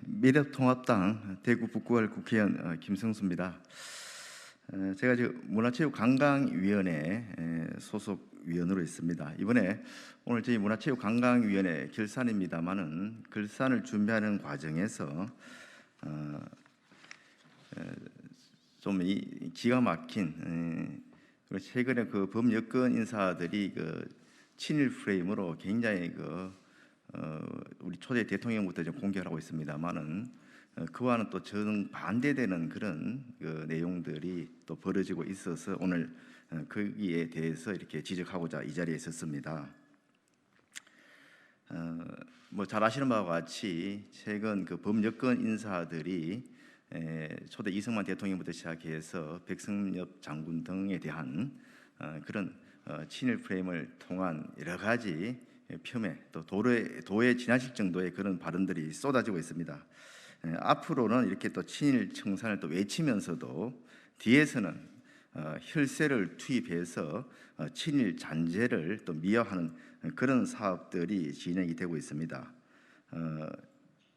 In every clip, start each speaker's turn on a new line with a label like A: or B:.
A: 미래통합당 대구 북구알 국회의원 김성수입니다. 제가 지금 문화체육관광위원회 소속 위원으로 있습니다. 이번에 오늘 저희 문화체육관광위원회 결산입니다만은 결산을 준비하는 과정에서 좀 기가 막힌 최근에 그 범여권 인사들이 친일 프레임으로 굉장히 우리 초대 대통령부터 좀 공격을 하고 있습니다만은 그와는 또 정반대되는 그런 내용들이 또 벌어지고 있어서 오늘 거기에 대해서 이렇게 지적하고자 이 자리에 있었습니다. 잘 아시는 바와 같이 최근 범여권 인사들이 초대 이승만 대통령부터 시작해서 백승엽 장군 등에 대한 그런 친일 프레임을 통한 여러 가지 폄훼 또 도에 지나칠 정도의 그런 발언들이 쏟아지고 있습니다. 앞으로는 이렇게 또 친일 청산을 또 외치면서도 뒤에서는 혈세를 투입해서 친일 잔재를 또 미화하는 그런 사업들이 진행이 되고 있습니다.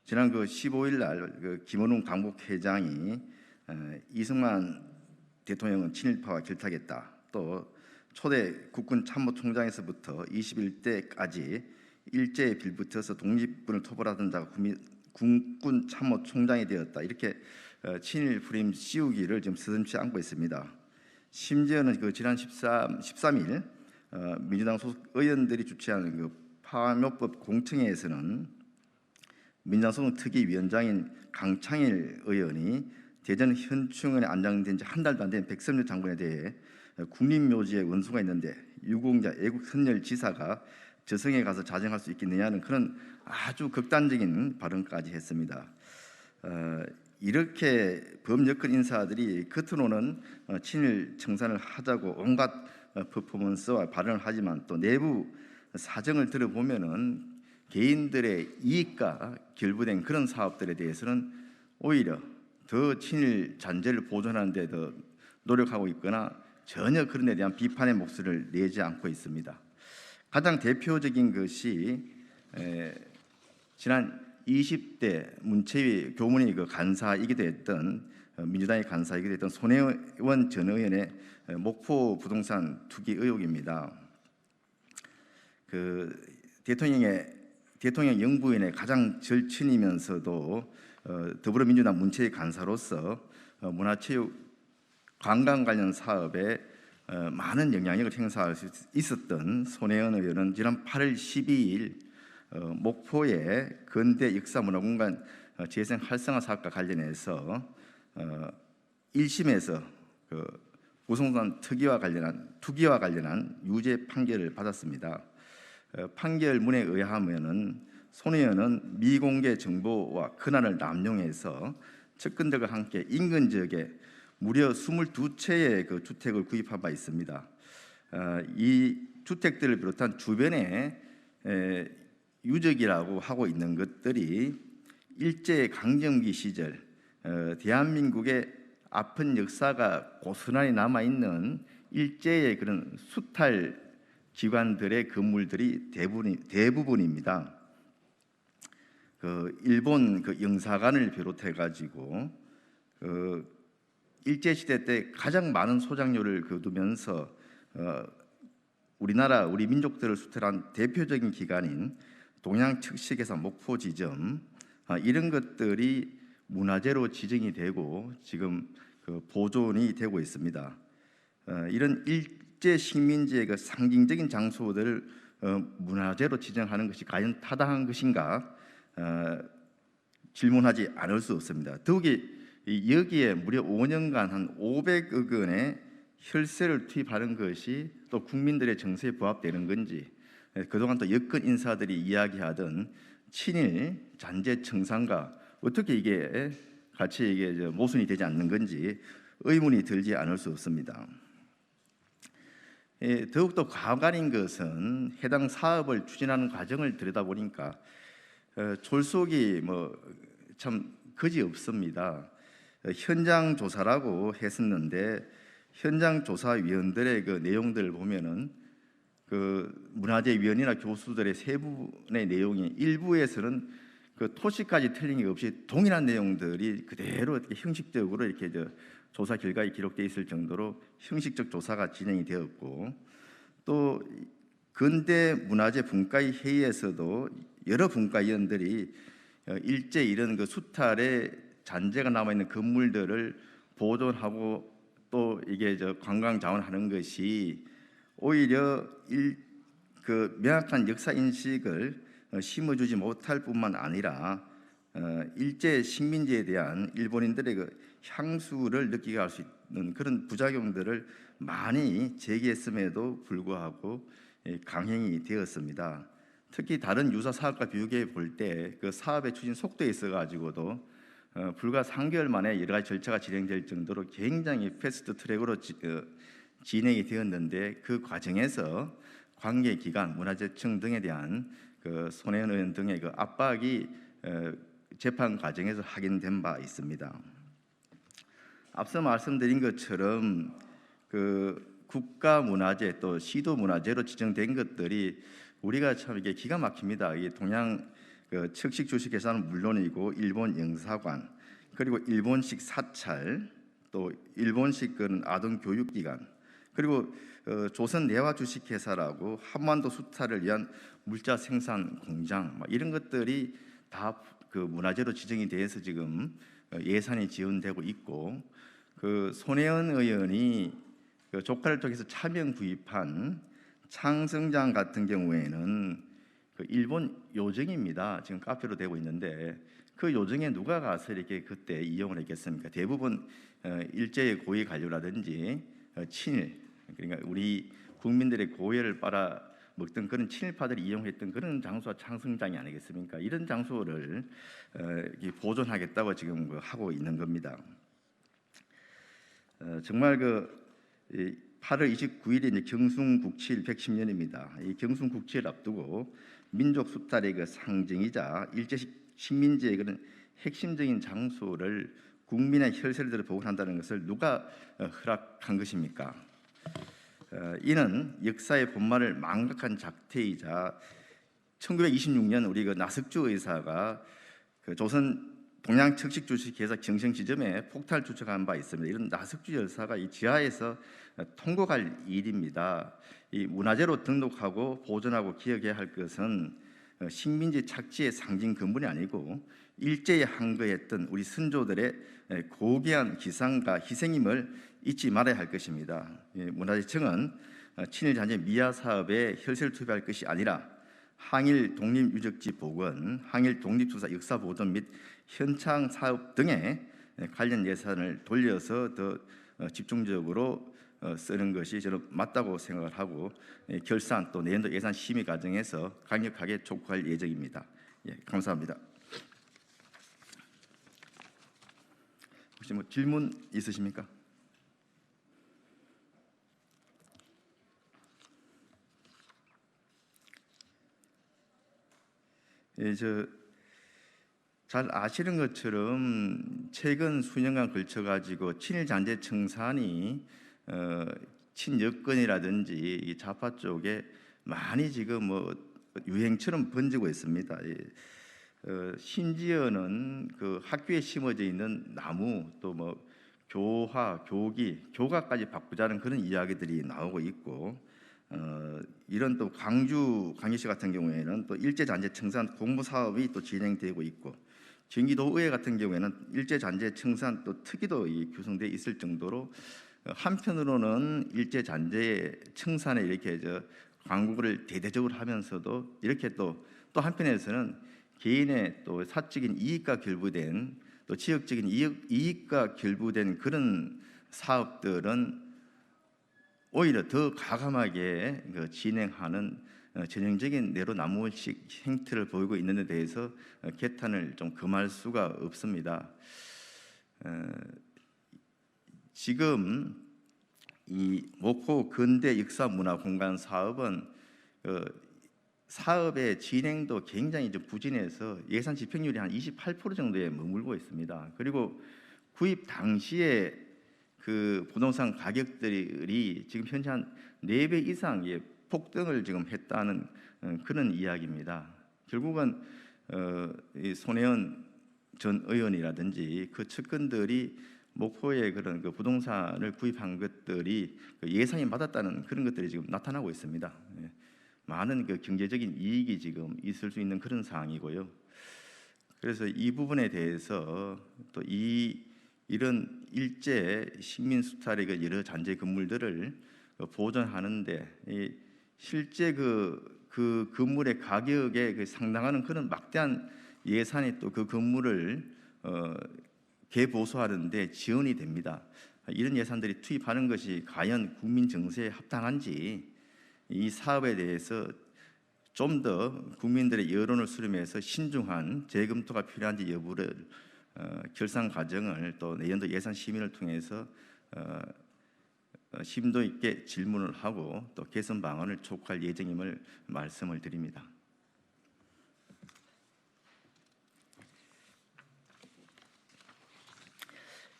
A: 지난 15일 날 김원웅 강북회장이 이승만 대통령은 친일파와 결탁했다. 또 초대 국군 참모총장에서부터 21대까지 일제에 빌붙어서 독립군을 토벌하던 자가 국군 참모총장이 되었다. 이렇게 친일 프레임 씌우기를 지금 서슴지 않고 있습니다. 심지어는 지난 13일 민주당 소속 의원들이 주최하는 파묘법 공청회에서는 민주당 소속 특위위원장인 강창일 의원이 대전 현충원에 안장된 지 한 달도 안 된 백성엽 장군에 대해 국립묘지에 원수가 있는데 유공자 애국선열지사가 저승에 가서 자정할 수 있겠느냐는 그런 아주 극단적인 발언까지 했습니다. 이렇게 범여권 인사들이 겉으로는 친일 청산을 하자고 온갖 퍼포먼스와 발언을 하지만 또 내부 사정을 들어보면은 개인들의 이익과 결부된 그런 사업들에 대해서는 오히려 더 친일 잔재를 보존하는 데 더 노력하고 있거나 전혀 그런 데 대한 비판의 목소리를 내지 않고 있습니다. 가장 대표적인 것이 지난 20대 문체위 교문위 간사이기도 했던 민주당의 간사이기도 했던 손혜원 전 의원의 목포 부동산 투기 의혹입니다. 대통령 영부인의 가장 절친이면서도 더불어민주당 문체위 간사로서 문화체육 관광 관련 사업에 많은 영향력을 행사할 수 있었던 손혜원 의원은 지난 8월 12일 목포의 근대 역사문화공간 재생 활성화 사업과 관련해서 1심에서 부동산 투기와 관련한 유죄 판결을 받았습니다. 판결문에 의하면은 손 의원은 미공개 정보와 권한을 남용해서 측근들과 함께 인근 지역에 무려 22채의 주택을 구입한 바 있습니다. 이 주택들을 비롯한 주변에 유적이라고 하고 있는 것들이 일제 강점기 시절 대한민국의 아픈 역사가 고스란히 남아 있는 일제의 그런 수탈 기관들의 건물들이 대부분입니다. 일본 영사관을 비롯해 가지고 일제 시대 때 가장 많은 소장료를 거두면서 우리 민족들을 수탈한 대표적인 기관인 동양측식회사 목포지점 이런 것들이 문화재로 지정이 되고 지금 보존이 되고 있습니다. 이런 일제 식민지의 상징적인 장소들을 문화재로 지정하는 것이 과연 타당한 것인가 질문하지 않을 수 없습니다. 더욱이 여기에 무려 5년간 한 500억 원의 혈세를 투입하는 것이 또 국민들의 정서에 부합되는 건지 그동안 또 여권 인사들이 이야기하던 친일 잔재 청산과 어떻게 이게 같이 모순이 되지 않는 건지 의문이 들지 않을 수 없습니다. 더욱더 과관인 것은 해당 사업을 추진하는 과정을 들여다보니까 졸속이 참 그지없습니다. 현장 조사라고 했었는데 현장 조사위원들의 내용들을 보면은 문화재위원이나 교수들의 세부의 내용이 일부에서는 그 토시까지 틀린 게 없이 동일한 내용들이 그대로 이렇게 형식적으로 이렇게 조사 결과에 기록되어 있을 정도로 형식적 조사가 진행이 되었고, 또 근대 문화재 분과의 회의에서도 여러 분과위원들이 일제 이런 그 수탈의 잔재가 남아 있는 건물들을 보존하고 또 이게 관광 자원하는 것이 오히려 그 명확한 역사 인식을 심어주지 못할 뿐만 아니라 일제 식민지에 대한 일본인들의 그 향수를 느끼게 할 수 있는 그런 부작용들을 많이 제기했음에도 불구하고 강행이 되었습니다. 특히 다른 유사 사업과 비교해 볼 때 그 사업의 추진 속도에 있어 가지고도 불과 3개월 만에 여러 가지 절차가 진행될 정도로 굉장히 패스트 트랙으로 진행이 되었는데, 그 과정에서 관계기관, 문화재청 등에 대한 그 손혜원 의원 등의 그 압박이 재판 과정에서 확인된 바 있습니다. 앞서 말씀드린 것처럼 그 국가문화재 또 시도문화재로 지정된 것들이 우리가 참 이게 기가 막힙니다. 이 동양 그 척식 주식 회사는 물론이고 일본 영사관, 그리고 일본식 사찰, 또 일본식 그런 아동 교육기관, 그리고 조선 내화 주식회사라고 한반도 수탈을 위한 물자 생산 공장, 이런 것들이 다 그 문화재로 지정이 돼서 지금 예산이 지원되고 있고, 그 손혜원 의원이 그 조카를 통해서 차명 구입한 창성장 같은 경우에는 그 일본 요정입니다. 지금 카페로 되고 있는데, 그 요정에 누가 가서 이렇게 그때 이용을 했겠습니까? 대부분 일제의 고위 관료라든지 친일, 그러니까 우리 국민들의 고열을 빨아 먹던 그런 친일파들이 이용했던 그런 장소가 창성장이 아니겠습니까? 이런 장소를 보존하겠다고 지금 하고 있는 겁니다. 정말 그 8월 29일이 경순국칠 110년입니다. 이 경순국칠을 앞두고 민족 수탈의 그 상징이자 일제 식민지의 그런 핵심적인 장소를 국민의 혈세를 들어 복원한다는 것을 누가 허락한 것입니까? 이는 역사의 본말을 망각한 작태이자 1926년 우리 그 나석주 의사가 그 조선 동양척식주식회사 경성지점에 폭탄을 투척한 바 있습니다. 이런 나석주 열사가 이 지하에서 통곡할 일입니다. 이 문화재로 등록하고 보존하고 기억해야 할 것은 식민지 착지의 상징 근본이 아니고 일제에 항거했던 우리 선조들의 고귀한 기상과 희생임을 잊지 말아야 할 것입니다. 문화재청은 친일잔재 미화 사업에 혈세를 투입할 것이 아니라 항일 독립유적지 복원, 항일 독립투사 역사 보존 및 현창 사업 등에 관련 예산을 돌려서 더 집중적으로 쓰는 것이 저는 맞다고 생각을 하고, 결산 또 내년도 예산 심의 과정에서 강력하게 촉구할 예정입니다. 감사합니다. 혹시 뭐 질문 있으십니까? 잘 아시는 것처럼 최근 수년간 걸쳐가지고 친일잔재 청산이 친여권이라든지 이 좌파 쪽에 많이 지금 뭐 유행처럼 번지고 있습니다. 심지어는 그 학교에 심어져 있는 나무, 또 뭐 교화, 교기, 교가까지 바꾸자는 그런 이야기들이 나오고 있고, 이런 또 광주시 같은 경우에는 또 일제잔재 청산 공모 사업이 또 진행되고 있고, 경기도의회 같은 경우에는 일제잔재 청산 또 특위도 구성되어 있을 정도로 한편으로는 일제잔재 청산에 이렇게 광고를 대대적으로 하면서도 이렇게 또 한편에서는 개인의 또 사적인 이익과 결부된 또 지역적인 이익과 결부된 그런 사업들은 오히려 더 과감하게 진행하는 전형적인 내로남불식 행태를 보이고 있는 데 대해서 개탄을 좀 금할 수가 없습니다. 지금 이 목포 근대 역사 문화 공간 사업은 사업의 진행도 굉장히 좀 부진해서 예산 집행률이 한 28% 정도에 머물고 있습니다. 그리고 구입 당시에 그 부동산 가격들이 지금 현재 한 4배 이상 폭등을 지금 했다는 그런 이야기입니다. 결국은 이 손혜원 전 의원이라든지 그 측근들이 목포에 그런 그 부동산을 구입한 것들이 그 예상이 맞았다는 그런 것들이 지금 나타나고 있습니다. 예. 많은 그 경제적인 이익이 지금 있을 수 있는 그런 상황이고요. 그래서 이 부분에 대해서 또 이런 일제 식민 수탈의 그 여러 잔재 건물들을 보존하는데 실제 그 건물의 가격에 그 상당하는 그런 막대한 예산이 또 그 건물을 개보수하는데 지원이 됩니다. 이런 예산들이 투입하는 것이 과연 국민 정서에 합당한지 이 사업에 대해서 좀 더 국민들의 여론을 수렴해서 신중한 재검토가 필요한지 여부를 결산 과정을 또 내년도 예산 심의를 통해서 심도 있게 질문을 하고 또 개선 방안을 촉구할 예정임을 말씀을 드립니다.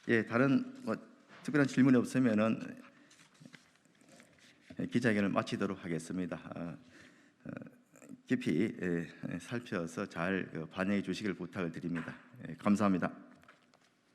A: 예, 다른 특별한 질문이 없으면은 기자회견을 마치도록 하겠습니다. 깊이 살펴서 잘 반영해 주시길 부탁을 드립니다. 감사합니다.